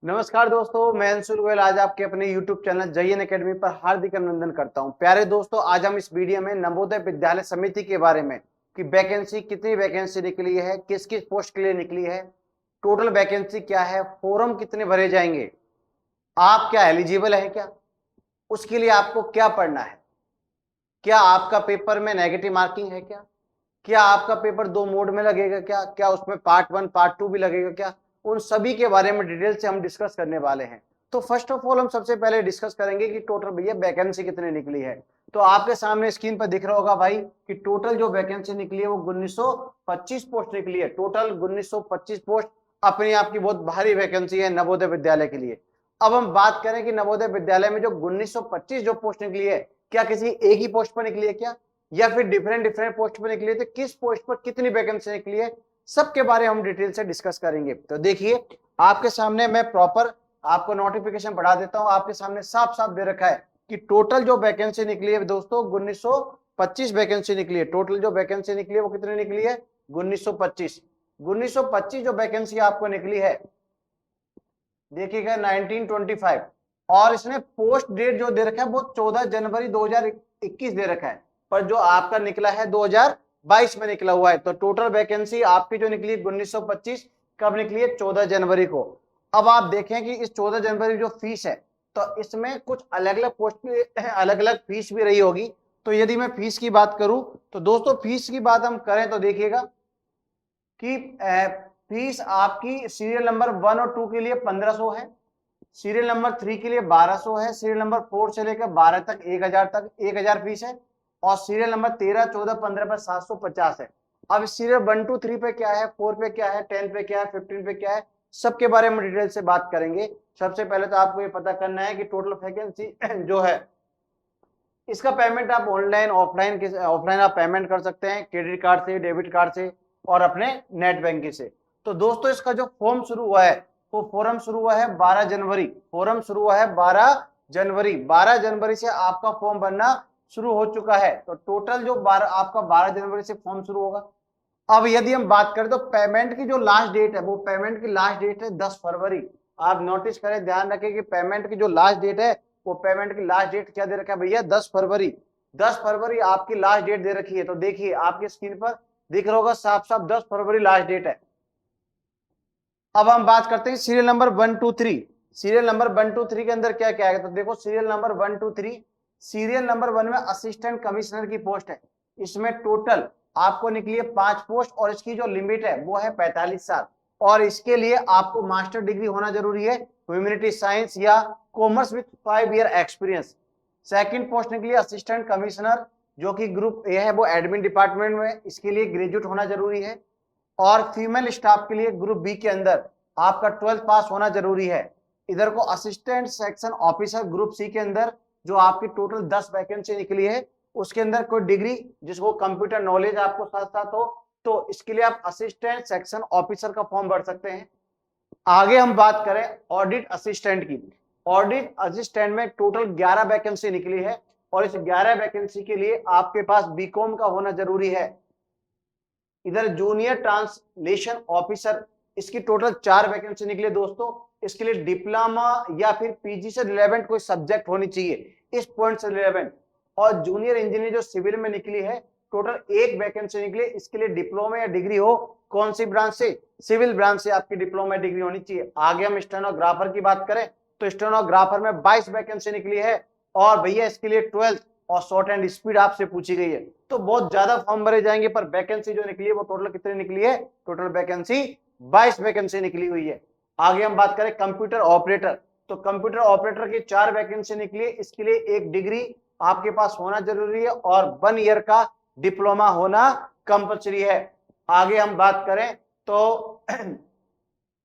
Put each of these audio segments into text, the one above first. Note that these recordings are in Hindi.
नमस्कार दोस्तों, मैं अंशुल गोयल आज आपके अपने YouTube चैनल जयन एकेडमी पर हार्दिक अभिनंदन करता हूं। प्यारे दोस्तों, आज हम इस वीडियो में नवोदय विद्यालय समिति के बारे में कि वैकेंसी कितनी वैकेंसी निकली है, किस किस पोस्ट के लिए निकली है, टोटल वैकेंसी क्या है, फॉर्म कितने भरे जाएंगे, आप क्या एलिजिबल है, क्या उसके लिए आपको क्या पढ़ना है, क्या आपका पेपर में नेगेटिव मार्किंग है, क्या आपका पेपर दो मोड में लगेगा, क्या क्या उसमें पार्ट 1 पार्ट 2 भी लगेगा, क्या उन सभी के बारे में डिटेल से हम डिस्कस करने वाले हैं। तो फर्स्ट ऑफ ऑल हम सबसे पहले डिस्कस करेंगे कि टोटल भैया वैकेंसी कितनी निकली है। तो आपके सामने स्क्रीन पर दिख रहा होगा भाई कि टोटल जो वैकेंसी निकली है वो 1925 पोस्ट निकली है। टोटल 1925 पोस्ट अपने आप की बहुत भारी वैकेंसी है नवोदय विद्यालय के लिए। अब हम बात करें कि नवोदय विद्यालय में जो 1925 जो पोस्ट निकली है, क्या किसी एक ही पोस्ट पर निकली है क्या, या फिर डिफरेंट डिफरेंट पोस्ट पर निकली है, तो किस पोस्ट पर कितनी वैकेंसी निकली है, सबके बारे में हम डिटेल से डिस्कस करेंगे। तो देखिए, आपके सामने मैं प्रॉपर आपको नोटिफिकेशन बढ़ा देता हूं। आपके सामने साफ साफ दे रखा है कि टोटल जो वैकेंसी निकली है दोस्तों 1925 वैकेंसी निकली है। टोटल जो वैकेंसी निकली है वो कितनी निकली है, 1925। 1925 जो वैकेंसी आपको निकली है, देखिएगा 1925, और इसने पोस्ट डेट जो दे रखा है वो 14 जनवरी 2021 दे रखा है, पर जो आपका निकला है 2022 में निकला हुआ है। तो टोटल वैकेंसी आपकी जो निकली 1925 कब निकली है, 14 जनवरी को। अब आप देखें कि इस 14 जनवरी जो फीस है, तो इसमें कुछ अलग अलग पोस्ट की अलग अलग फीस भी रही होगी। तो यदि मैं फीस की बात करूं तो दोस्तों, फीस की बात हम करें तो देखिएगा कि फीस आपकी सीरियल नंबर 1 और 2 के लिए 1500 है, सीरियल नंबर 3 के लिए 1200 है, सीरियल नंबर 4 से लेकर 12 तक 1000 फीस है, और सीरियल नंबर 13, 14, 15 पर 750 है। अब सीरियल 1 2 3 पे क्या है, 4 पे क्या है, 10 पे क्या है, 15 पे क्या है, सबके बारे में डिटेल से बात करेंगे। सबसे पहले तो आपको ये पता करना है कि टोटल वैकेंसी जो है, इसका पेमेंट आप ऑनलाइन ऑफलाइन आप पेमेंट कर सकते हैं, क्रेडिट कार्ड से, डेबिट कार्ड से, और अपने नेट बैंकिंग से। तो दोस्तों, इसका जो फॉर्म शुरू हुआ है वो फॉर्म शुरू हुआ है 12 जनवरी। फॉर्म शुरू हुआ है 12 जनवरी से आपका फॉर्म भरना शुरू हो चुका है। तो टोटल जो 12 जनवरी से फॉर्म शुरू होगा। अब यदि हम बात करें तो पेमेंट की जो लास्ट डेट है, वो पेमेंट की लास्ट डेट है 10 फरवरी। आप नोटिस करें, ध्यान रखें कि पेमेंट की जो लास्ट डेट है, वो पेमेंट की लास्ट डेट क्या दे रखा है भैया, 10 फरवरी। 10 फरवरी आपकी लास्ट डेट दे रखी है। तो देखिए, आपकी स्क्रीन पर दिख रहा होगा साफ साफ 10 फरवरी लास्ट डेट है। अब हम बात करते हैं सीरियल नंबर 1 2 3। सीरियल नंबर 1 2 3 के अंदर क्या क्या है, तो देखो सीरियल नंबर 1 2 3। सीरियल नंबर 1 में असिस्टेंट कमिश्नर की पोस्ट है। इसमें टोटल आपको निकली है 5 पोस्ट, और इसकी जो लिमिट है वो है 45 साल, और इसके लिए आपको मास्टर डिग्री होना जरूरी है, ह्यूमैनिटी साइंस या commerce with 5 year experience. Second post निकली है असिस्टेंट कमिश्नर, जो कि ग्रुप ए है, वो एडमिन डिपार्टमेंट में, इसके लिए ग्रेजुएट होना जरूरी है। और फीमेल स्टाफ के लिए ग्रुप बी के अंदर आपका 12th पास होना जरूरी है। इधर को assistant section officer group C के अंदर जो आपकी टोटल 10 वैकेंसी निकली है, उसके अंदर कोई डिग्री जिसको कंप्यूटर नॉलेज आपको साथ साथ हो, तो इसके लिए आप असिस्टेंट सेक्शन ऑफिसर का फॉर्म भर सकते हैं। आगे हम बात करें ऑडिट असिस्टेंट की। ऑडिट असिस्टेंट में टोटल 11 वैकेंसी निकली है, और इस 11 वैकेंसी के लिए आपके पास बीकॉम का होना जरूरी है। इधर जूनियर ट्रांसलेशन ऑफिसर, इसकी टोटल 4 वैकेंसी निकली दोस्तों। इसके लिए डिप्लोमा या फिर पीजी से रिलेवेंट कोई सब्जेक्ट होनी चाहिए, इस पॉइंट से रिलेवेंट। और जूनियर इंजीनियर जो सिविल में निकली है, टोटल 1 वैकेंसी निकली। इसके लिए डिप्लोमा या डिग्री हो, कौन सी ब्रांच से, सिविल ब्रांच से आपकी डिप्लोमा डिग्री होनी चाहिए। आगे हम स्टेनोग्राफर की बात करें तो स्टेनोग्राफर में 22 वैकेंसी निकली है, और भैया इसके लिए 12th और शॉर्ट एंड स्पीड आपसे पूछी गई है। तो बहुत ज्यादा फॉर्म भरे जाएंगे, पर वैकेंसी जो निकली है वो टोटल कितनी निकली है, टोटल वैकेंसी 22 वैकेंसी निकली हुई है। आगे हम बात करें कंप्यूटर ऑपरेटर, तो कंप्यूटर ऑपरेटर की 4 वैकेंसी निकली है। इसके लिए एक डिग्री आपके पास होना जरूरी है, और 1 ईयर का डिप्लोमा होना कंपल्सरी है। आगे हम बात करें तो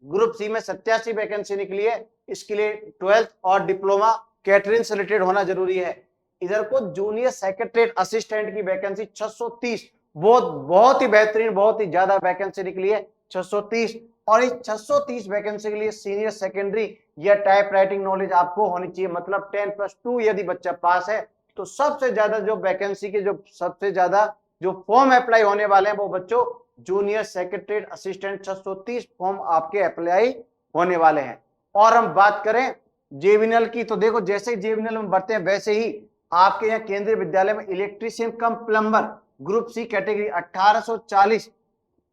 ग्रुप सी में 87 वैकेंसी निकली है। इसके लिए 12th और डिप्लोमा कैटरिंग से रिलेटेड होना जरूरी है। इधर को जूनियर सेक्रेटरीट असिस्टेंट की वैकेंसी 630, बहुत ही बेहतरीन, बहुत ही ज्यादा वैकेंसी निकली है 630। और इस 630 वैकेंसी के लिए सीनियर सेकेंडरी या टाइप राइटिंग नॉलेज आपको होनी चाहिए, मतलब 10+2 यदि बच्चा पास है। तो सबसे ज्यादा जो वैकेंसी के जो सबसे ज्यादा जो फॉर्म अप्लाई होने वाले हैं वो बच्चों जूनियर सेक्रेटरीट असिस्टेंट 630 फॉर्म आपके अप्लाई होने वाले हैं। और हम बात करें जेविनल की, तो देखो जैसे ही जेविनल में बढ़ते हैं वैसे ही आपके यहाँ केंद्रीय विद्यालय में electrician cum plumber group C category 1840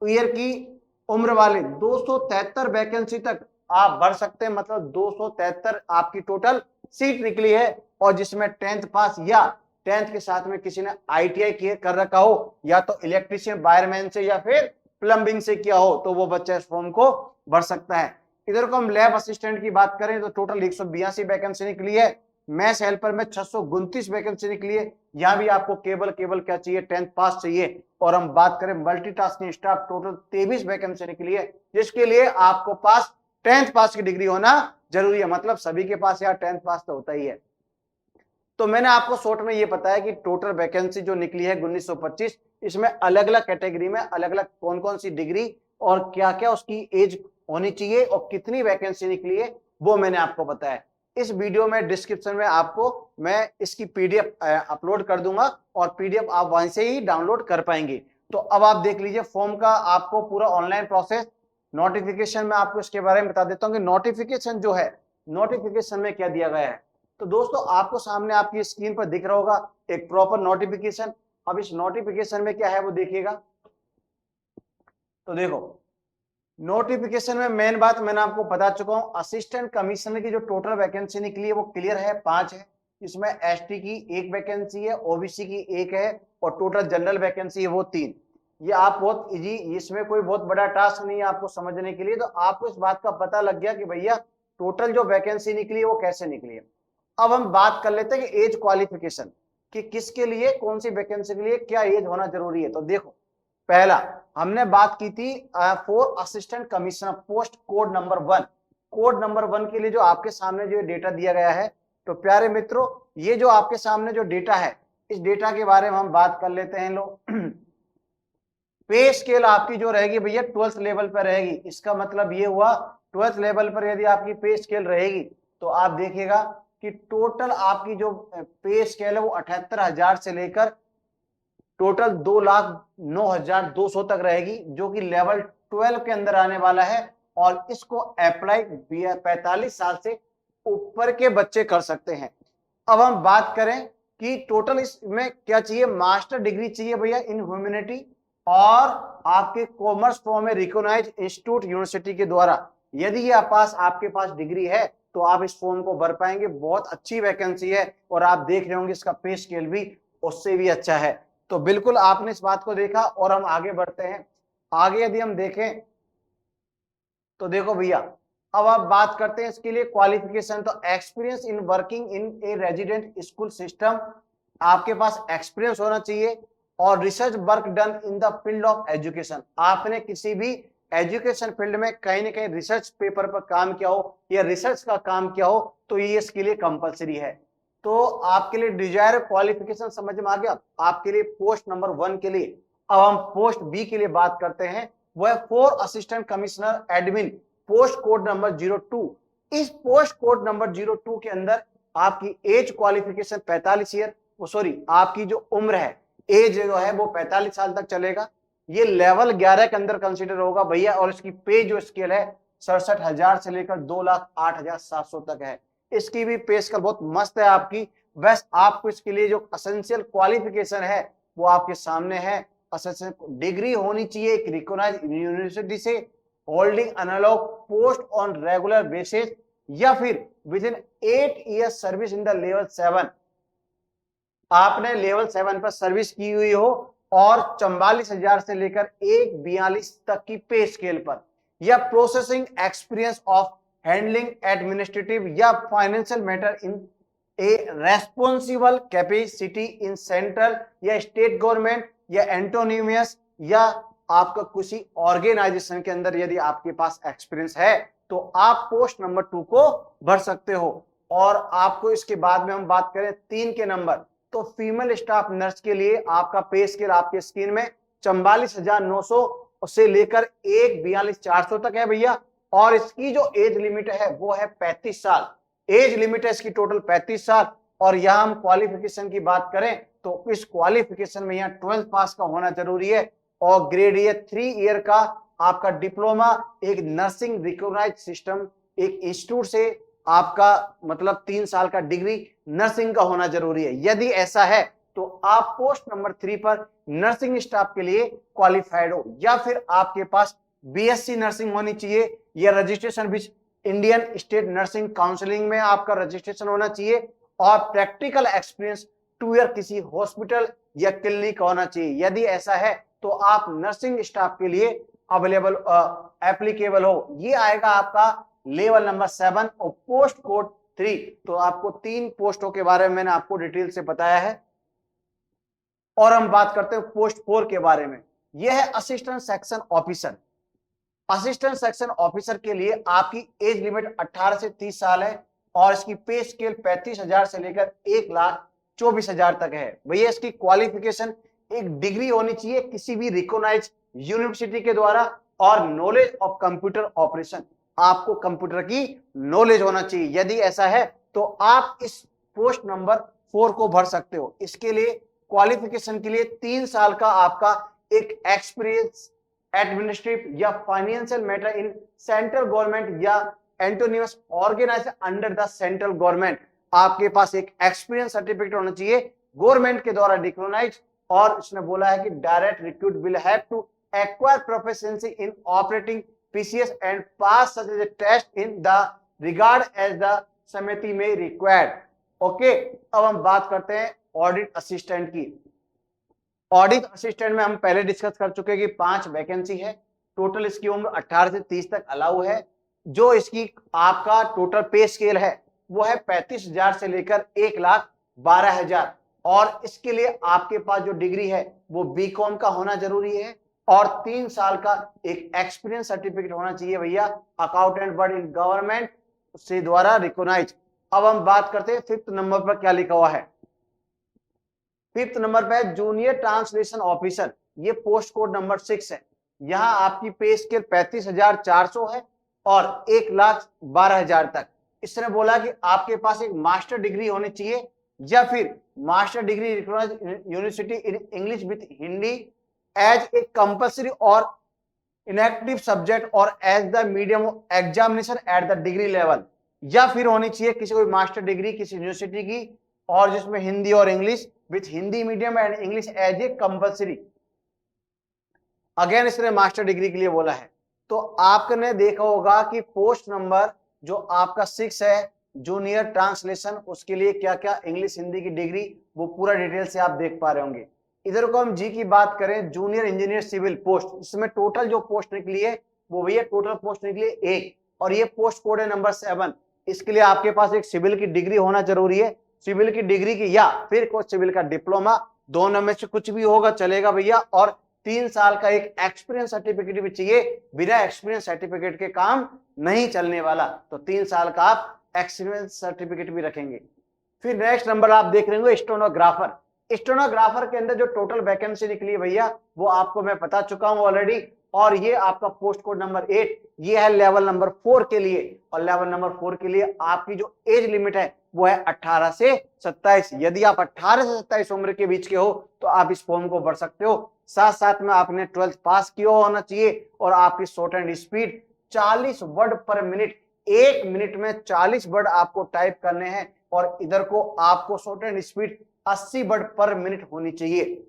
year की उम्र वाले 273 वैकेंसी तक आप भर सकते हैं। मतलब 273 आपकी टोटल सीट निकली है, और जिसमें 10th पास या 10th के साथ में किसी ने ITI कर रखा हो, या तो इलेक्ट्रीशियन वायरमैन से या फिर प्लम्बिंग से किया हो, तो वो बच्चा इस फॉर्म को भर सकता है। इधर को हम लैब असिस्टेंट की बात करें तो टोटल 182 वैकेंसी निकली है। मैथ्स हेल्पर में 629 वैकेंसी निकली है। यहां भी आपको केवल क्या चाहिए, 10th पास चाहिए। और हम बात करें मल्टीटास्किंग स्टाफ, टोटल 23 वैकेंसी निकली है, जिसके लिए आपको पास 10th पास की डिग्री होना जरूरी है। मतलब सभी के पास यार 10th पास तो होता ही है। तो मैंने आपको शॉर्ट में ये बताया कि टोटल वैकेंसी जो निकली है 1925, इसमें अलग अलग कैटेगरी में अलग अलग कौन कौन सी डिग्री और क्या क्या उसकी एज होनी चाहिए और कितनी वैकेंसी निकली है, वो मैंने आपको बताया। इस वीडियो में डिस्क्रिप्शन में आपको मैं इसकी PDF अपलोड कर दूंगा, और PDF आप वहीं से ही डाउनलोड कर पाएंगे। तो अब आप देख लीजिए फॉर्म का आपको पूरा ऑनलाइन प्रोसेस। नोटिफिकेशन में आपको इसके बारे में बता देता हूँ कि नोटिफिकेशन जो है, नोटिफिकेशन में क्या दिया गया है। तो दोस्तों आपको सामने आपकी स्क्रीन पर दिख रहा होगा एक प्रॉपर नोटिफिकेशन। अब इस नोटिफिकेशन में क्या है वो देखिएगा। तो देखो नोटिफिकेशन में मेन बात मैंने आपको बता चुका हूं, असिस्टेंट कमिश्नर की जो टोटल वैकेंसी निकली है वो क्लियर है, 5 है। इसमें ST की 1 वैकेंसी है, OBC की 1 है, और टोटल जनरल वैकेंसी है वो 3। ये आप बहुत इजी, इसमें कोई बहुत बड़ा टास्क नहीं है आपको समझने के लिए। तो आपको इस बात का पता लग गया कि भैया टोटल जो वैकेंसी निकली है वो कैसे निकली है। अब हम बात कर लेते हैं कि एज क्वालिफिकेशन, कि किसके लिए कौन सी वैकेंसी के लिए क्या एज होना जरूरी है। तो देखो पहला हमने बात की थी for assistant commissioner post code number 1। Code number 1 के लिए जो आपके सामने जो डेटा दिया गया है, तो प्यारे मित्रों ये जो आपके सामने जो डेटा है, इस डेटा के बारे में हम बात कर लेते हैं लोग। पे स्केल आपकी जो रहेगी भैया 12th लेवल पर रहेगी। इसका मतलब ये हुआ 12th लेवल पर यदि आपकी पे स्केल रहेगी तो आप देखिएगा कि टोटल आपकी जो पे स्केल है वो 78,000 से लेकर टोटल 2,09,200 तक रहेगी, जो कि लेवल 12 के अंदर आने वाला है। और इसको अप्लाई 45 साल से ऊपर के बच्चे कर सकते हैं। अब हम बात करें कि टोटल इसमें क्या चाहिए, मास्टर डिग्री चाहिए भैया इन ह्यूमैनिटी, और आपके commerce from a recognized institute university के द्वारा। यदि ये पास आपके पास डिग्री है तो आप इस फॉर्म को भर पाएंगे। बहुत अच्छी वैकेंसी है, और आप देख रहे होंगे इसका पे स्केल भी उससे भी अच्छा है। तो बिल्कुल आपने इस बात को देखा, और हम आगे बढ़ते हैं। आगे यदि हम देखें तो देखो भैया अब आप बात करते हैं इसके लिए क्वालिफिकेशन। तो experience in working in a resident school system, आपके पास एक्सपीरियंस होना चाहिए। और research work done in the field of education, आपने किसी भी एजुकेशन फील्ड में कहीं ना कहीं रिसर्च पेपर पर काम किया हो या रिसर्च का काम किया हो, तो ये इसके लिए कंपलसरी है। तो आपके लिए डिजायर क्वालिफिकेशन समझ में आ गया। आपके लिए पोस्ट नंबर 1 के लिए अब हम पोस्ट B के लिए बात करते हैं, वो है for assistant commissioner admin post code number 02। इस पोस्ट कोड नंबर 02 के अंदर आपकी एज क्वालिफिकेशन 45 ईयर, सॉरी आपकी जो उम्र है एज जो है वो 45 साल तक चलेगा। ये लेवल 11 के अंदर कंसीडर होगा भैया, और इसकी पे जो स्केल है 67,000 से लेकर 2,08,700 तक है। इसकी भी पे स्केल बहुत मस्त है आपकी। बस आपको इसके लिए जो एसेंशियल क्वालिफिकेशन है वो आपके सामने है। डिग्री होनी चाहिए एक रिकॉग्नाइज्ड यूनिवर्सिटी से, holding analog post on regular basis, या फिर within 8 years service in the level 7, आपने लेवल 7 पर सर्विस की हुई हो, और 44,000 से लेकर 1,42 तक की पे स्केल पर, या processing experience of handling administrative या financial matter in a responsible capacity in central या स्टेट गवर्नमेंट या एंटोनिमियस, या आपका किसी ऑर्गेनाइजेशन के अंदर यदि आपके पास एक्सपीरियंस है तो आप पोस्ट नंबर 2 को भर सकते हो। और आपको इसके बाद में हम बात करें 3 के नंबर, तो फीमेल स्टाफ नर्स के लिए आपका पे स्केल आपके स्क्रीन में 44,900 से लेकर 1,42,400 तक है भैया। और इसकी जो एज लिमिट है वो है 35 साल। एज लिमिट है इसकी टोटल 35 साल। और यहां हम क्वालिफिकेशन की बात करें तो इस क्वालिफिकेशन में यहाँ 12th पास का होना जरूरी है, और ग्रेड ये 3 ईयर का आपका डिप्लोमा एक नर्सिंग रिकॉग्नाइज्ड सिस्टम एक इंस्टीट्यूट से आपका मतलब 3 साल का डिग्री नर्सिंग का होना जरूरी है। यदि ऐसा है तो आप पोस्ट नंबर 3 पर नर्सिंग स्टाफ के लिए क्वालिफाइड हो, या फिर आपके पास बीएससी नर्सिंग होनी चाहिए, या registration with Indian state nursing counselling में आपका रजिस्ट्रेशन होना चाहिए, और प्रैक्टिकल एक्सपीरियंस 2 ईयर किसी हॉस्पिटल या क्लिनिक होना चाहिए। यदि ऐसा है तो आप नर्सिंग स्टाफ के लिए अवेलेबल एप्लीकेबल हो। ये आएगा आपका लेवल नंबर 7 और पोस्ट कोड 3। तो आपको 3 पोस्टों के बारे में मैंने आपको डिटेल से बताया है। और हम बात करते हैं पोस्ट 4 के बारे में। यह है assistant section officer. Assistant section officer के लिए आपकी एज लिमिट 18 से 30 साल है और इसकी पे स्केल 35,000 से लेकर 1,24,000 तक है। भैया इसकी क्वालिफिकेशन एक डिग्री होनी चाहिए किसी भी रिकॉग्नाइज यूनिवर्सिटी के द्वारा, और नॉलेज ऑफ कंप्यूटर ऑपरेशन, आपको कंप्यूटर की नॉलेज होना चाहिए। यदि ऐसा है तो आप इस पोस्ट नंबर 4 को भर सकते हो। इसके लिए क्वालिफिकेशन के लिए 3 साल का आपका एक एक्सपीरियंस एडमिनिस्ट्रेटिव या financial matter in central government या autonomous organisation under the central government, आपके पास एक एक्सपीरियंस सर्टिफिकेट होना चाहिए गवर्नमेंट के द्वारा रिकॉग्नाइज्ड। और इसने बोला है कि direct recruit will have to acquire proficiency in operating PCs and pass such a test in the regard as the समिति में रिक्वायर्ड। ओके, अब हम बात करते हैं ऑडिट असिस्टेंट की। ऑडिट असिस्टेंट में हम पहले डिस्कस कर चुके हैं कि 5 वैकेंसी है। टोटल इसकी उम्र 18 से 30 तक अलाउ है। जो इसकी आपका टोटल पे स्केल है वो है 35,000 से लेकर 1,12,000, और इसके लिए आपके पास जो डिग्री है वो बीकॉम का होना जरूरी है, और 3 साल का एक एक्सपीरियंस सर्टिफिकेट होना चाहिए भैया अकाउंटेंट बोर्ड इन गवर्नमेंट से द्वारा रिकॉग्नाइज। अब हम बात करते हैं 5th नंबर पर क्या लिखा हुआ है। 5th नंबर पे जूनियर ट्रांसलेशन ऑफिसर, ये पोस्ट कोड नंबर 6 है। यहां आपकी पे स्केल 35,400 है और 1,12,000 तक। इसने बोला कि आपके पास एक मास्टर डिग्री होनी चाहिए, या फिर master degree university in English with Hindi as a compulsory और इनएक्टिव सब्जेक्ट और as the medium examination at the degree level, या फिर होनी चाहिए किसी कोई मास्टर डिग्री किसी यूनिवर्सिटी की और जिसमें हिंदी और English with Hindi medium and English as a compulsory. Again इसने मास्टर डिग्री के लिए बोला है। तो आपने देखा होगा कि पोस्ट नंबर जो आपका 6 है जूनियर ट्रांसलेशन, उसके लिए क्या क्या इंग्लिश हिंदी की डिग्री, वो पूरा डिटेल से आप देख पा रहे होंगे। इधर को हम जी की बात करें, जूनियर इंजीनियर सिविल पोस्ट, इसमें टोटल जो पोस्ट निकली है वो भैया टोटल पोस्ट निकली है 1, और ये पोस्ट कोड है नंबर 7। इसके लिए आपके पास एक सिविल की डिग्री होना जरूरी है। सिविल की डिग्री की या फिर कोई सिविल का डिप्लोमा, दोनों में से कुछ भी होगा चलेगा भैया, और 3 साल का एक एक्सपीरियंस सर्टिफिकेट भी चाहिए। बिना एक्सपीरियंस सर्टिफिकेट के काम नहीं चलने वाला, तो 3 साल का आप एक्सपीरियंस सर्टिफिकेट भी रखेंगे। फिर नेक्स्ट नंबर आप देख रहे होंगे स्टेनोग्राफर। स्टेनोग्राफर के अंदर जो टोटल वैकेंसी निकली है भैया वो आपको मैं बता चुका हूं ऑलरेडी, और ये आपका पोस्ट कोड नंबर 8, ये है लेवल नंबर 4 के लिए। और लेवल नंबर 4 के लिए आपकी जो एज लिमिट है वो है 18 से 27। यदि आप 18 से 27 उम्र के बीच के हो तो आप इस फॉर्म को भर सकते हो। साथ साथ में आपने 12th पास किया होना चाहिए, और आपकी short hand speed 40 word per minute, 1 minute में 40 वर्ड आपको टाइप करने हैं, और इधर को आपको shorthand speed 80 word per minute होनी चाहिए,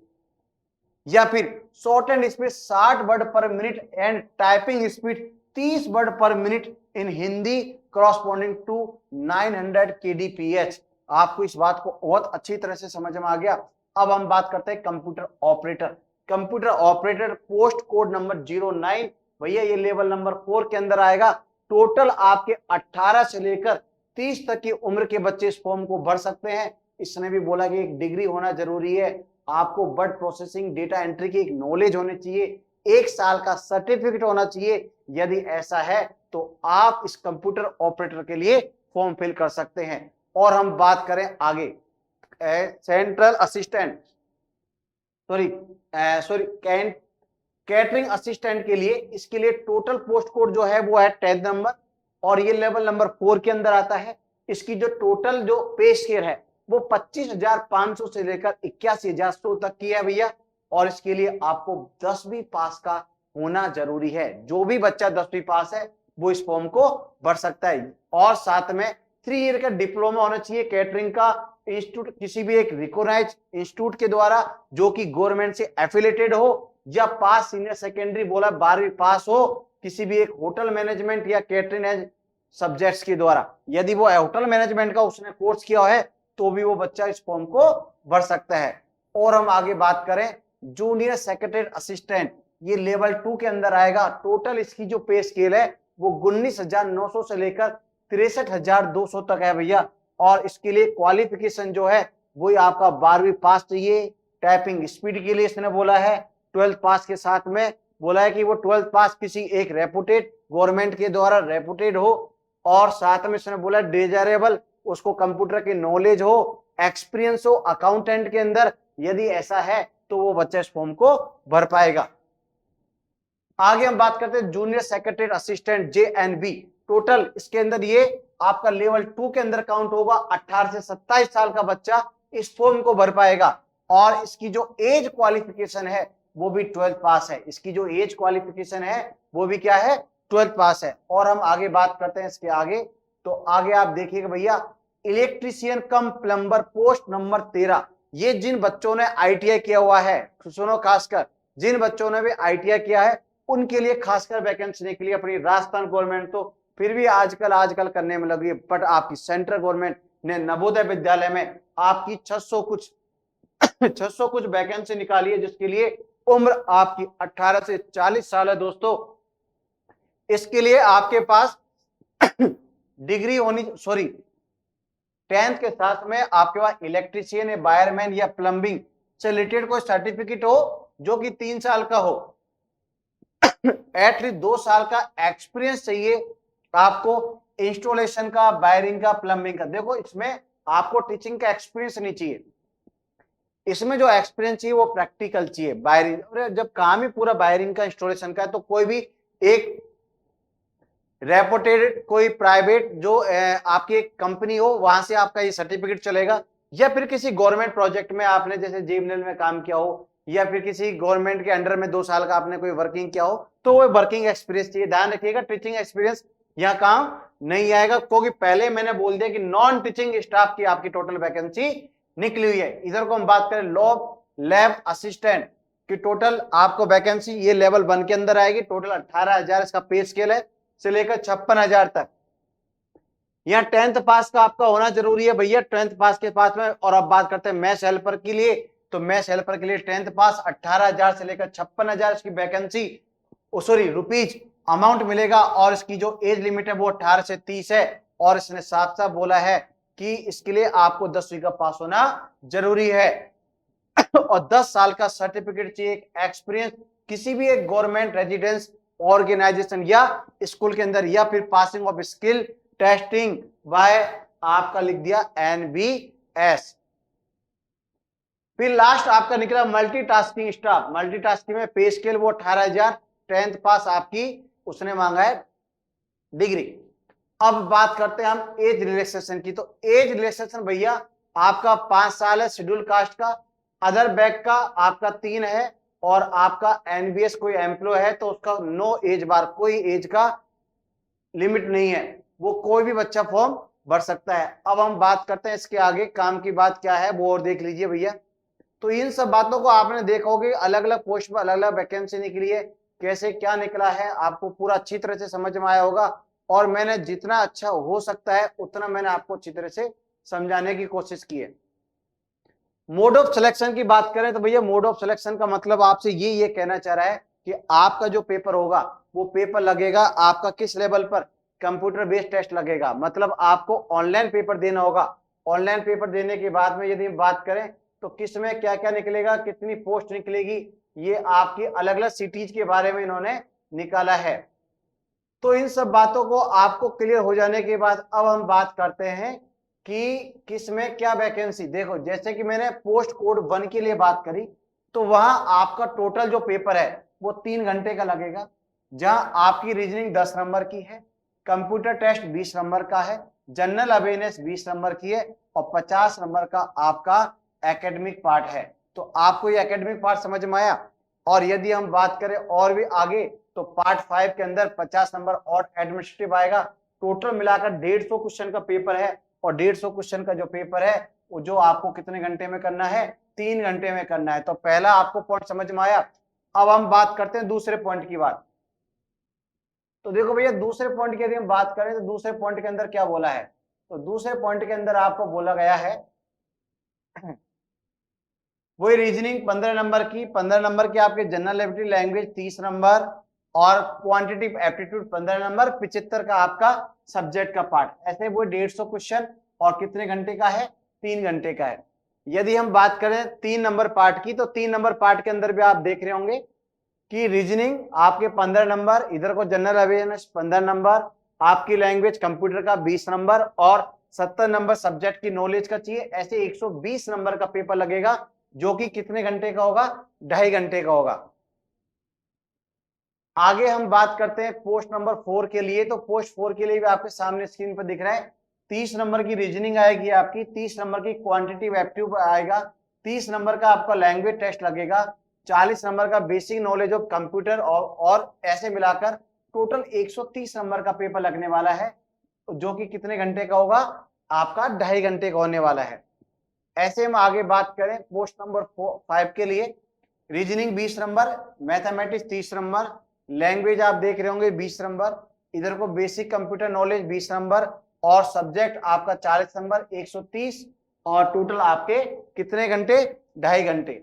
या फिर shorthand speed 60 word per minute and typing speed 30 word per minute in Hindi corresponding to 900 kbps। आपको इस बात को बहुत अच्छी तरह से समझ में आ गया। अब हम बात करते हैं computer operator. Computer operator post code number 09, भैया ये लेवल नंबर 4 के अंदर आएगा। टोटल आपके 18 से लेकर 30 तक की उम्र के बच्चे इस फॉर्म को भर सकते हैं। इसने भी बोला कि एक डिग्री होना जरूरी है, आपको वर्ड प्रोसेसिंग डेटा एंट्री की एक नॉलेज होनी चाहिए, 1 साल का सर्टिफिकेट होना चाहिए। यदि ऐसा है तो आप इस कंप्यूटर ऑपरेटर के लिए फॉर्म फिल कर सकते हैं। और हम बात करें आगे सेंट्रल असिस्टेंट कैटरिंग असिस्टेंट के लिए, इसके लिए टोटल पोस्ट कोड जो है वो है 10 नंबर, और ये लेवल नंबर 4 के अंदर आता है। इसकी जो टोटल जो पे स्केल है वो 25,500 से लेकर 81,100 तक की है भैया, और इसके लिए आपको 10वीं पास का होना जरूरी है। जो भी बच्चा 10वीं पास है वो इस फॉर्म को भर सकता है। और साथ में 3 ईयर का डिप्लोमा होना चाहिए कैटरिंग का इंस्टीट्यूट, किसी भी एक रिकॉग्नाइज्ड इंस्टीट्यूट के द्वारा जो कि गवर्नमेंट से एफिलेटेड हो, या पास सीनियर सेकेंडरी बोला 12वीं पास हो किसी भी एक होटल मैनेजमेंट या कैटरिंग एज सब्जेक्ट्स के द्वारा। यदि वो होटल मैनेजमेंट का उसने कोर्स किया है तो भी वो बच्चा इस फॉर्म को भर सकता है। और हम आगे बात करें जूनियर सेक्रेटरी असिस्टेंट, ये लेवल 2 के अंदर आएगा। टोटल इसकी जो पे स्केल है वो 19,900 से लेकर 63,200 तक है भैया। और इसके लिए क्वालिफिकेशन जो है वही आपका 12वीं पास चाहिए। टाइपिंग स्पीड के लिए इसने बोला है 12th पास के साथ में बोला है कि वो 12th पास किसी एक रेपुटेड गवर्नमेंट के द्वारा रेपुटेड हो, और साथ में इसने बोला डिजायरेबल उसको कंप्यूटर की नॉलेज हो, एक्सपीरियंस हो अकाउंटेंट के अंदर, यदि ऐसा है तो वो बच्चा इस फॉर्म को भर पाएगा। आगे हम बात करते हैं junior secretary assistant JNB। Total इसके अंदर ये आपका लेवल 2 के अंदर काउंट होगा। 18 से 27 साल का बच्चा इस फॉर्म को भर पाएगा। और इसकी जो एज क्वालिफिकेशन है वो भी 12th पास है। इसकी जो एज क्वालिफिकेशन है वो भी क्या है, 12th पास है। और हम आगे बात करते हैं इसके आगे, तो आगे आप देखिएगा भैया electrician cum plumber post number 13, ये जिन बच्चों ने ITI किया हुआ है, सुनो खासकर जिन बच्चों ने भी ITI किया है उनके लिए खासकर वैकेंसी निकली अपनी। राजस्थान गवर्नमेंट तो फिर भी आजकल करने में लगी है, बट आपकी सेंट्रल गवर्नमेंट ने नवोदय विद्यालय में आपकी 600 कुछ वैकेंसी निकाली है, जिसके लिए उम्र आपकी 18 से 40 साल है दोस्तों। इसके लिए आपके पास डिग्री होनी, सॉरी 10th के साथ में आपके पास इलेक्ट्रीशियन या वायरमैन या प्लम्बिंग से रिलेटेड कोई सर्टिफिकेट हो जो कि 3 साल का हो। एटलीस्ट 2 साल का एक्सपीरियंस चाहिए आपको इंस्टॉलेशन का, वायरिंग का, प्लम्बिंग का। देखो इसमें आपको टीचिंग का एक्सपीरियंस नहीं चाहिए, इसमें जो एक्सपीरियंस चाहिए वो प्रैक्टिकल चाहिए। वायरिंग जब काम ही पूरा वायरिंग का, इंस्टॉलेशन का है, तो कोई भी एक रेपुटेड कोई प्राइवेट जो आपकी एक कंपनी हो वहां से आपका ये सर्टिफिकेट चलेगा, या फिर किसी गवर्नमेंट प्रोजेक्ट में आपने जैसे जेबीएल में काम किया हो, या फिर किसी गवर्नमेंट के अंडर में 2 साल का आपने कोई वर्किंग किया हो, तो वो वर्किंग एक्सपीरियंस चाहिए। ध्यान रखिएगा टीचिंग एक्सपीरियंस यहाँ काम नहीं आएगा, क्योंकि पहले मैंने बोल दिया कि नॉन टीचिंग स्टाफ की आपकी टोटल वैकेंसी निकली हुई है। इधर को हम बात करें लैब असिस्टेंट की, टोटल आपको वैकेंसी ये लेवल 1 के अंदर आएगी। टोटल 18,000 इसका पे स्केल है से लेकर 56,000 तक। यहाँ 10th पास का आपका होना जरूरी है भैया, 10th पास के पास में। और अब बात करते हैं मैथ्स हेल्पर के लिए, तो मैथ्स हेल्पर के लिए 10th पास 18,000 से लेकर 56,000 इसकी वैकेंसी, सॉरी रुपीज अमाउंट मिलेगा। और इसकी जो एज लिमिट है वो 18 से 30 है। और इसने साफ साफ बोला है कि इसके लिए आपको 10वीं का पास होना जरूरी है और 10 साल का सर्टिफिकेट चाहिए, एक्सपीरियंस किसी भी एक गवर्नमेंट रेजिडेंस ऑर्गेनाइजेशन या स्कूल के अंदर, या फिर passing of skill testing by आपका लिख दिया NBS। फिर लास्ट आपका निकला मल्टीटास्किंग स्टाफ। मल्टीटास्किंग में पे स्केल वो 18,000, 10th पास आपकी उसने मांगा है डिग्री। अब बात करते हैं हम एज रिलैक्सेशन की, तो एज रिलैक्सेशन भैया आपका 5 साल है शेड्यूल कास्ट का, अदर बैक का आपका 3 है, और आपका NBS कोई एम्प्लॉय है तो उसका नो एज बार, कोई एज का लिमिट नहीं है, वो कोई भी बच्चा फॉर्म भर सकता है। अब हम बात करते हैं इसके आगे काम की बात क्या है वो और देख लीजिए भैया। तो इन सब बातों को आपने देखा होगा, अलग अलग पोस्ट में अलग अलग वैकेंसी निकली है, कैसे क्या निकला है आपको पूरा अच्छी तरह से समझ में आया होगा। और मैंने जितना अच्छा हो सकता है उतना मैंने आपको अच्छी तरह से समझाने की कोशिश की है। मोड ऑफ सिलेक्शन की बात करें तो भैया मोड ऑफ सिलेक्शन का मतलब आपसे ये कहना चाह रहा है कि आपका जो पेपर होगा वो पेपर लगेगा आपका किस लेवल पर, कंप्यूटर बेस्ड टेस्ट लगेगा। मतलब आपको ऑनलाइन पेपर देना होगा। ऑनलाइन पेपर देने के बाद में यदि हम बात करें तो किस में क्या क्या निकलेगा, कितनी पोस्ट निकलेगी, ये आपकी अलग अलग सिटीज के बारे में इन्होंने निकाला है। तो इन सब बातों को आपको क्लियर हो जाने के बाद अब हम बात करते हैं कि किस में क्या वैकेंसी। देखो जैसे कि मैंने पोस्ट कोड 1 के लिए बात करी, तो वहां आपका टोटल जो पेपर है वो 3 घंटे का लगेगा, जहां आपकी रीजनिंग 10 नंबर की है, कंप्यूटर टेस्ट 20 नंबर का है, जनरल अवेयरनेस 20 नंबर की है, और 50 नंबर का आपका एकेडमिक पार्ट है। तो आपको ये एकेडमिक पार्ट समझ में आया। और यदि हम बात करें और भी आगे तो पार्ट 5 के अंदर 50 नंबर और एडमिनिस्ट्रेटिव आएगा। टोटल मिलाकर 150 क्वेश्चन का पेपर है, और 150 क्वेश्चन का जो पेपर है वो जो आपको कितने घंटे में करना है, 3 घंटे में करना है। तो पहला आपको पॉइंट समझ में आया। अब हम बात करते हैं दूसरे पॉइंट की बात। तो देखो भैया, दूसरे पॉइंट की यदि हम बात करें तो दूसरे पॉइंट के अंदर क्या बोला है, तो दूसरे पॉइंट के अंदर आपको बोला गया है वही रीजनिंग 15 नंबर की, 15 नंबर की आपके जनरल एबिलिटी लैंग्वेज 30 नंबर, और क्वांटिटेटिव एप्टीट्यूड 15 नंबर, 75 का आपका सब्जेक्ट का पार्ट। ऐसे वो 150 क्वेश्चन, और कितने घंटे का है, 3 घंटे का है। यदि हम बात करें 3 नंबर पार्ट की, तो 3 नंबर पार्ट के अंदर भी आप देख रहे होंगे कि रीजनिंग आपके 15 नंबर, इधर को जनरल अवेयरनेस 15 नंबर, आपकी लैंग्वेज कंप्यूटर का 20 नंबर, और 70 नंबर सब्जेक्ट की नॉलेज का चाहिए। ऐसे 120 नंबर का पेपर लगेगा, जो कि कितने घंटे का होगा, 2.5 घंटे का होगा। आगे हम बात करते हैं पोस्ट नंबर 4 के लिए। तो पोस्ट 4 के लिए भी आपके सामने स्क्रीन पर दिख रहा है, 30 नंबर की रीजनिंग आएगी आपकी, 30 नंबर की क्वांटिटेटिव एप्टीट्यूड आएगा, 30 नंबर का आपका लैंग्वेज टेस्ट लगेगा, 40 नंबर का बेसिक नॉलेज ऑफ कंप्यूटर, और ऐसे मिलाकर टोटल 130 नंबर का पेपर लगने वाला है, जो कि कितने घंटे का होगा, आपका 2.5 घंटे का होने वाला है। ऐसे हम आगे बात करें पोस्ट नंबर 5 के लिए, reasoning 20 number, mathematics 30 number, language आप देख रहे होंगे 20 नंबर, इधर को बेसिक कंप्यूटर नॉलेज 20 नंबर, और सब्जेक्ट आपका 40 नंबर, 130, और टोटल आपके कितने घंटे, 2.5 घंटे।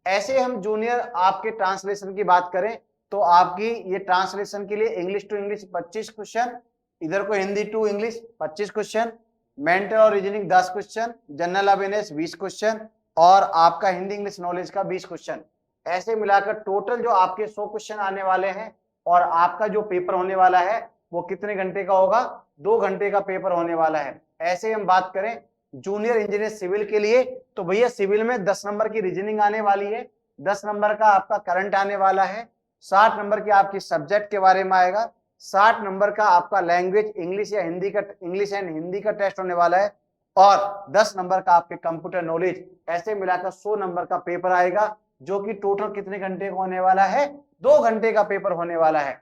ऐसे हम जूनियर आपके ट्रांसलेशन की बात करें, तो आपकी ये ट्रांसलेशन के लिए इंग्लिश टू इंग्लिश 25 क्वेश्चन, इधर को Hindi to English 25 question, mental और reasoning 10 question, general awareness 20 question, और आपका हिंदी इंग्लिश नॉलेज का 20 क्वेश्चन। ऐसे मिलाकर टोटल जो आपके 100 क्वेश्चन आने वाले हैं, और आपका जो पेपर होने वाला है वो कितने घंटे का होगा, 2 घंटे का पेपर होने वाला है। ऐसे हम बात करें जूनियर इंजीनियर सिविल के लिए, तो भैया सिविल में 10 नंबर की रीजनिंग आने वाली है, 10 नंबर का आपका करंट आने वाला है, 60 नंबर की आपकी सब्जेक्ट के बारे में आएगा, 60 नंबर का आपका लैंग्वेज इंग्लिश या हिंदी का, इंग्लिश एंड हिंदी का टेस्ट होने वाला है, और 10 नंबर का आपके कंप्यूटर नॉलेज। ऐसे मिलाकर 100 नंबर का पेपर आएगा, जो कि टोटल कितने घंटे का होने वाला है, 2 घंटे का पेपर होने वाला है।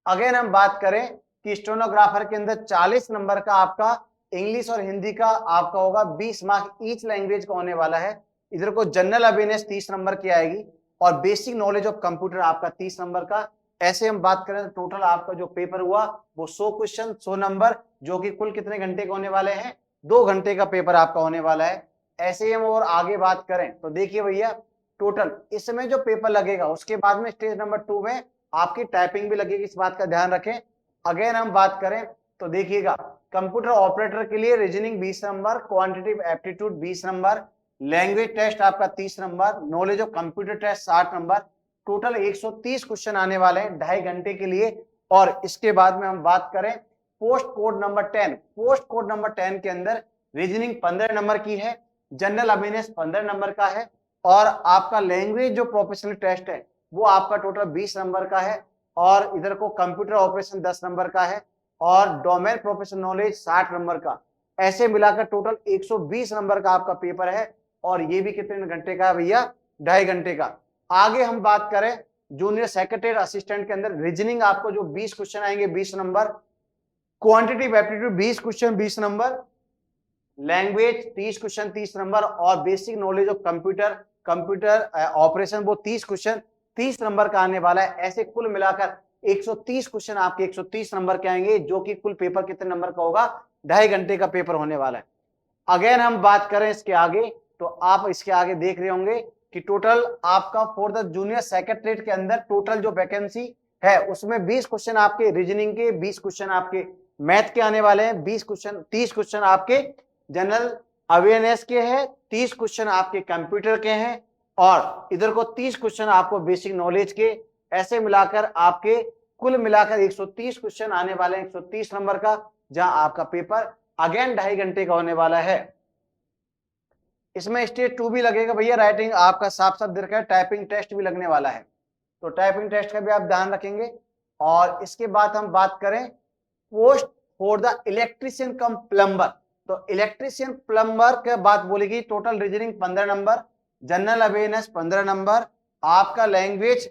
अगेन हम बात करें कि स्टेनोग्राफर के अंदर 40 नंबर का आपका इंग्लिश और हिंदी का आपका होगा, 20 मार्क ईच लैंग्वेज का होने वाला है। इधर को जनरल अवेयरनेस 30 नंबर की आएगी, और बेसिक नॉलेज ऑफ कंप्यूटर आपका 30 नंबर का। ऐसे हम बात करें तो टोटल आपका जो पेपर हुआ वो 100 क्वेश्चन 100 नंबर, जो कि कुल कितने घंटे के होने वाले हैं, 2 घंटे का पेपर आपका होने वाला है। ऐसे ही हम और आगे बात करें तो देखिए भैया, टोटल इसमें जो पेपर लगेगा उसके बाद में स्टेज नंबर 2 में आपकी टाइपिंग भी लगेगी, इस बात का ध्यान रखें। अगेन हम बात करें तो देखिएगा, कंप्यूटर ऑपरेटर के लिए reasoning 20 number, quantitative aptitude 20 number, language test आपका 30 number, knowledge of computer test 60 number, total 130 question आने वाले हैं 2.5 घंटे के लिए। और इसके बाद में हम बात करें post code number 10, post code number 10 के अंदर रीजनिंग 15 नंबर की है, जनरल अवेयरनेस 15 नंबर का है, और आपका लैंग्वेज जो प्रोफेशनल टेस्ट है वो आपका टोटल 20 नंबर का है, और इधर को कंप्यूटर ऑपरेशन 10 नंबर का है, और डोमेन प्रोफेशनल नॉलेज 60 नंबर का। ऐसे मिलाकर टोटल 120 नंबर का आपका पेपर है, और ये भी कितने घंटे का है भैया, 2.5 घंटे का। आगे हम बात करें जूनियर सेक्रेटरी असिस्टेंट के अंदर रीजनिंग आपको जो 20 क्वेश्चन आएंगे 20 number, quantitative aptitude 20 question 20 number, language 30 question 30 number, और basic knowledge of computer operation वो 30 क्वेश्चन 30 नंबर का आने वाला है। ऐसे कुल मिलाकर 130 क्वेश्चन आपके 130 नंबर के आएंगे, जो कि कुल पेपर कितने नंबर का होगा, 2.5 घंटे का पेपर होने वाला है। अगेन हम बात करें इसके आगे, तो आप इसके आगे देख रहे होंगे कि टोटल आपका फॉर द जूनियर सेक्रेटरीट के अंदर टोटल जो वैकेंसी है उसमें 20 क्वेश्चन आपके रीजनिंग के, 20 क्वेश्चन आपके मैथ के आने वाले हैं, 20 क्वेश्चन 30 क्वेश्चन आपके जनरल अवेयरनेस के हैं, 30 क्वेश्चन आपके कंप्यूटर के हैं, और इधर को 30 क्वेश्चन आपको बेसिक नॉलेज के। ऐसे मिलाकर आपके कुल मिलाकर 130 क्वेश्चन आने वाले हैं 130 नंबर का, जहां आपका पेपर अगेन 2.5 घंटे का होने वाला है। इसमें स्टेज 2 भी लगेगा भैया, राइटिंग आपका साफ साफ दिख रहा है, टाइपिंग टेस्ट भी लगने वाला है, तो टाइपिंग टेस्ट का भी आप ध्यान रखेंगे। और इसके बाद हम बात करें post for the electrician cum plumber, तो इलेक्ट्रीशियन प्लम्बर के बात बोलेगी, total reasoning 15 number, general awareness 15 number, आपका लैंग्वेज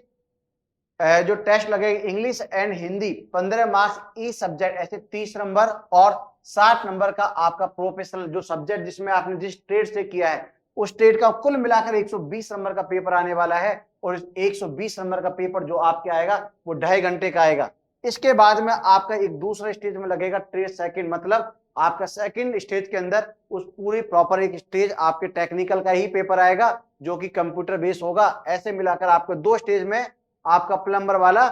जो टेस्ट लगेगा English and Hindi 15 marks E subject, ऐसे 30 नंबर और 60 नंबर का आपका प्रोफेशनल जो सब्जेक्ट जिसमें आपने जिस ट्रेड से किया है उस ट्रेड का कुल मिलाकर 120 नंबर का पेपर आने वाला है। और 120 नंबर का पेपर जो आपके आएगा वो 2.5 घंटे का आएगा। इसके बाद में आपका एक दूसरे स्टेज में लगेगा ट्रेड सेकंड, मतलब आपका सेकंड स्टेज के अंदर उस पूरी प्रॉपर एक स्टेज आपके टेक्निकल का ही पेपर आएगा जो कि कंप्यूटर बेस होगा। ऐसे मिलाकर आपको 2 स्टेज में आपका प्लम्बर वाला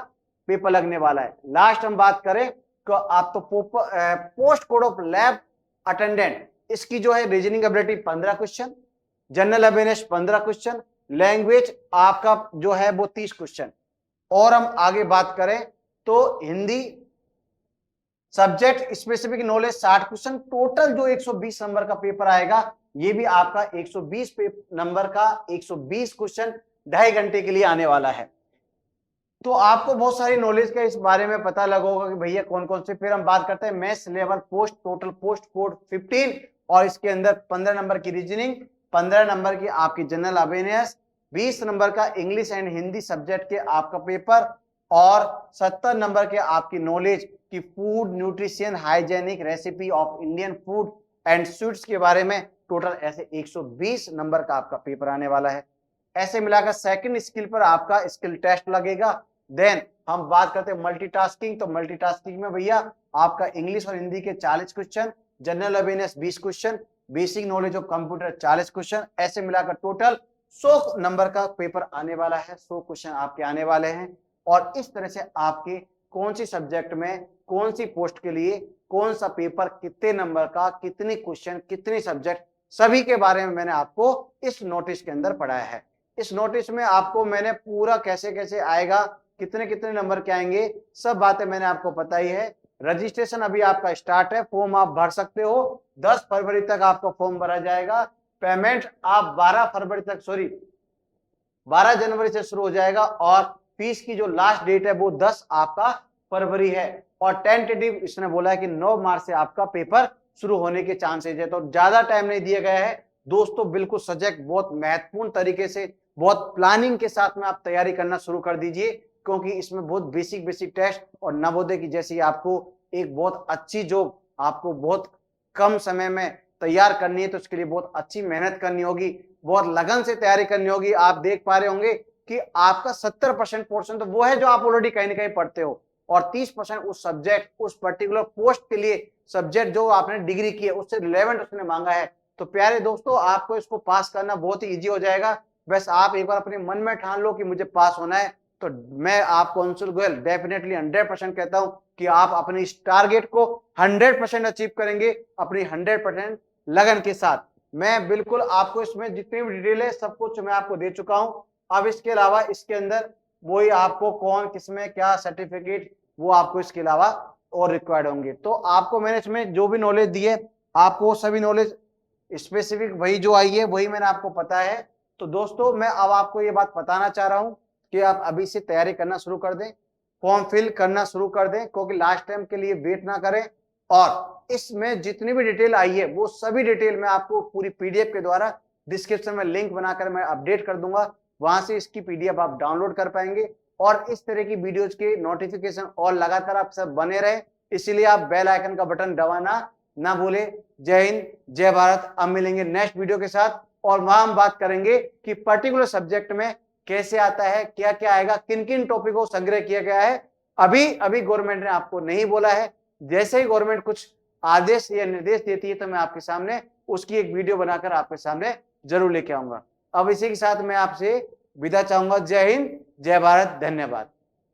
पेपर लगने वाला है। लास्ट हम बात करें तो आप तो post code of lab attendant, इसकी जो है reasoning ability 15 question, general awareness 15 question, language आपका जो है वो 30 क्वेश्चन। और हम आगे बात करें तो Hindi subject specific knowledge 60 question, total जो 120 नंबर का पेपर आएगा ये भी आपका 120 नंबर का 120 क्वेश्चन 2.5 घंटे के लिए आने वाला है। तो आपको बहुत सारी नॉलेज का इस बारे में पता लगा होगा कि भैया कौन कौन से। फिर हम बात करते हैं maths level post, total post code 15 और इसके अंदर 15 नंबर की रीजनिंग, 15 नंबर की आपकी जनरल अवेयरनेस, 20 नंबर का इंग्लिश एंड हिंदी सब्जेक्ट के आपका पेपर और 70 नंबर के आपकी नॉलेज की food nutrition hygienic recipe of Indian food and sweets के बारे में। टोटल ऐसे 120 नंबर का आपका पेपर आने वाला है। ऐसे मिलाकर सेकंड स्किल पर आपका स्किल टेस्ट लगेगा। देन हम बात करते हैं मल्टीटास्किंग, तो मल्टीटास्किंग में भैया आपका इंग्लिश और हिंदी के 40 question, general awareness 20 question, basic knowledge of computer 40 question, ऐसे मिलाकर टोटल 100 नंबर का पेपर आने वाला है। 100 क्वेश्चन आपके आने वाले हैं। और इस तरह से आपके कौन सी सब्जेक्ट में कौन सी पोस्ट के लिए कौन सा पेपर कितने नंबर का, कितने क्वेश्चन, कितनी सब्जेक्ट, सभी के बारे में मैंने आपको इस नोटिस के अंदर पढ़ाया है। इस नोटिस में आपको मैंने पूरा कैसे कैसे आएगा, कितने कितने नंबर के आएंगे, सब बातें मैंने आपको बताई है। रजिस्ट्रेशन अभी आपका स्टार्ट है, फॉर्म आप भर सकते हो। 10 फरवरी तक आपका फॉर्म भरा जाएगा। पेमेंट आप 12 जनवरी से शुरू हो जाएगा और फीस की जो लास्ट डेट है वो 10 आपका फरवरी है। और टेंटेटिव इसने बोला है कि 9 मार्च से आपका पेपर शुरू होने के चांसेस है। तो ज्यादा टाइम नहीं दिया गया है दोस्तों, बिल्कुल सजग, बहुत महत्वपूर्ण तरीके से, बहुत प्लानिंग के साथ में आप तैयारी करना शुरू कर दीजिए, क्योंकि इसमें बहुत बेसिक टेस्ट और नवोदय की जैसी आपको एक बहुत अच्छी जो आपको बहुत कम समय में तैयार करनी है, तो उसके लिए बहुत अच्छी मेहनत करनी होगी, बहुत लगन से तैयारी करनी होगी। आप देख पा रहे होंगे कि आपका 70% पोर्शन तो वो है जो आप ऑलरेडी कहीं ना कहीं पढ़ते हो, और 30% उस सब्जेक्ट, उस पर्टिकुलर पोस्ट के लिए सब्जेक्ट जो आपने डिग्री की है उससे रिलेवेंट उसने मांगा है। तो प्यारे दोस्तों, आपको इसको पास करना बहुत ही इजी हो जाएगा। बस आप एक बार अपने मन में ठान लो कि मुझे पास होना है, तो मैं आपको अंशुल गोयल डेफिनेटली 100% कहता हूं कि आप अपने इस टारगेट को 100% अचीव करेंगे, अपनी 100% लगन के साथ। मैं बिल्कुल आपको इसमें जितनी भी डिटेल है सब कुछ मैं आपको दे चुका हूं। अब इसके अलावा इसके अंदर वही आपको कौन किसमें क्या सर्टिफिकेट, वो आपको इसके अलावा और रिक्वायर्ड होंगे। तो आपको मैंने इसमें जो भी नॉलेज दी है, आपको सभी नॉलेज स्पेसिफिक वही जो आई है वही मैंने आपको पता है। तो दोस्तों, मैं अब आपको ये बात बताना चाह रहा हूं कि आप अभी से तैयारी करना शुरू कर दें, फॉर्म फिल करना शुरू कर दें, क्योंकि लास्ट टाइम के लिए वेट ना करें। और इसमें जितनी भी डिटेल आई है वो सभी डिटेल मैं आपको पूरी पीडीएफ के द्वारा डिस्क्रिप्शन में लिंक बनाकर मैं अपडेट कर दूंगा, वहां से इसकी पीडीएफ आप डाउनलोड कर पाएंगे। और इस तरह की वीडियोज के नोटिफिकेशन और लगातार आप सब बने रहे, इसीलिए आप बेल आइकन का बटन दबाना ना भूले। जय हिंद, जय भारत। अब मिलेंगे नेक्स्ट वीडियो के साथ, और वहां हम बात करेंगे कि पर्टिकुलर सब्जेक्ट में कैसे आता है, क्या क्या आएगा, किन किन टॉपिक को संग्रह किया गया है। अभी गवर्नमेंट ने आपको नहीं बोला है, जैसे ही गवर्नमेंट कुछ आदेश या निर्देश देती है तो मैं आपके सामने उसकी एक वीडियो बनाकर आपके सामने जरूर लेके आऊंगा। अब इसी के साथ मैं आपसे विदा चाहूंगा। जय हिंद, जय भारत, धन्यवाद।